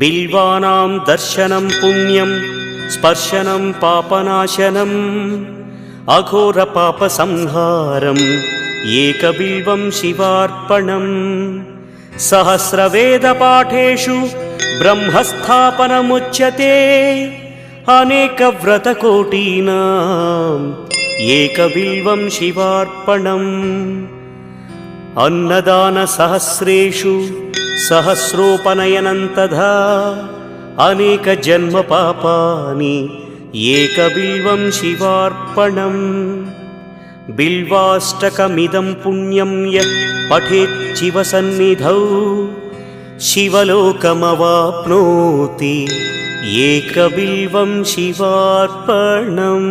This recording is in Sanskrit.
बिल्वानां दर्शनं पुण्यं स्पर्शनं पापनाशनम् अघोरपापसंहारम् एकबिल्वं शिवार्पणम् सहस्रवेदपाठेषु ब्रह्मस्थापनमुच्यते अनेकव्रतकोटीनाम् एकबिल्वं शिवार्पणम् अन्नदानसहस्रेषु सहस्रोपनयनं तथा अनेकजन्मपापानि एकबिल्वं शिवार्पणम् बिल्वाष्टकमिदं पुण्यं यः पठेत् शिवसन्निधौ शिवलोकमवाप्नोति एकबिल्वं शिवार्पणम्।